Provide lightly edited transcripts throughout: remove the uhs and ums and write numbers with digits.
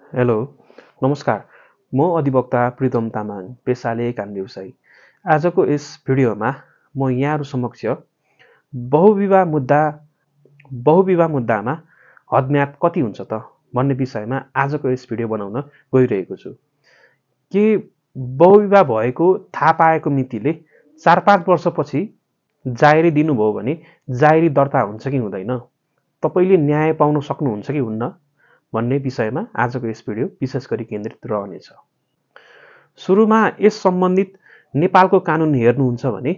Hello, नमस्कार। म अधिवक्ता प्रितम तामाङ, पेसाले कानुन व्यवसायी। आजको यस भिडियोमा म यहाँहरू समक्ष बहुविवाह मुद्दामा हदम्याद कति हुन्छ त भन्ने विषयमा आजको यस भिडियो बनाउन गइरहेको छु। के बहुविवाह भएको थाहा पाएको मितिले 4-5 वर्षपछि जाहेरी दिनुभयो भने जाहेरी दर्ता हुन्छ कि हुँदैन? तपाईले न्याय पाउन सक्नुहुन्छ कि हुन्न भन्ने विषयमा आजको यस भिडियो विशेष गरी केन्द्रित रहनेछ। सुरुमा यस सम्बन्धित नेपालको कानुन हेर्नुहुन्छ भने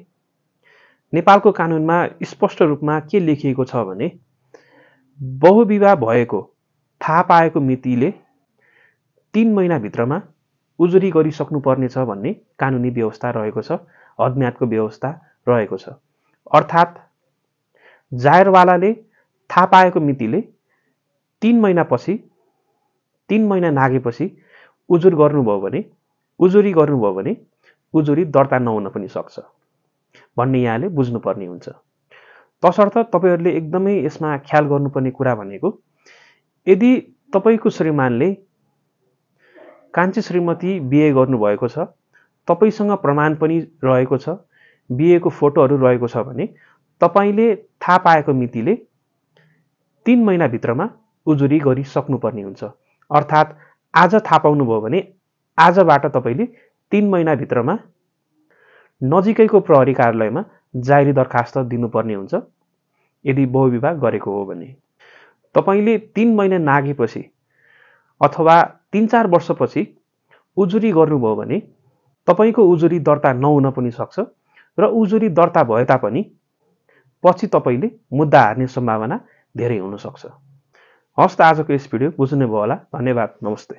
नेपालको कानुनमा स्पष्ट रूपमा के लेखिएको छ भने बहुविवाह भएको थाहा पाएको मितिले 3 महिनाभित्रमा उजुरी गरिसक्नुपर्नेछ भन्ने कानुनी व्यवस्था रहेको छ, हदम्यादको व्यवस्था रहेको छ। अर्थात् जाहेरवालाले थाहा पाएको मितिले 3 महिना नागेपछि उजुरी गर्नुभयो भने उजुरी दर्ता नहुन पनि सक्छ भन्ने यहाँले बुझ्नुपर्ने हुन्छ। तसर्थ तपाईहरूले एकदमै यसमा ख्याल गर्नुपर्ने कुरा भनेको यदि तपाईको श्रीमानले कान्छी श्रीमती बिहे गर्नुभएको छ, तपाईसँग प्रमाण पनि रहेको छ, बिहेको फोटोहरू रहेको छ भने तपाईले थाहा पाएको मितिले 3 महिनाभित्रमा उजुरी गरिसक्नुपर्ने हुन्छ। अर्थात् आज थाहा पाउनुभयो भने आजबाट तपाईले 3 महिनाभित्रमा नजिकैको प्रहरी कार्यालयमा जाहेरी दरखास्त दिनुपर्ने हुन्छ। यदि बहुविवाह गरेको हो भने तपाईले 3 महिना नागेपछि अथवा 3-4 वर्षपछि उजुरी गर्नुभयो भने तपाईको उजुरी दर्ता नहुन पनि सक्छ र उजुरी दर्ता भए तापनि पछि तपाईले मुद्दा हार्ने सम्भावना धेरै हुन सक्छ। हस्त आजको यस भिडियो बुझ्नुभयो होला। धन्यवाद। नमस्ते।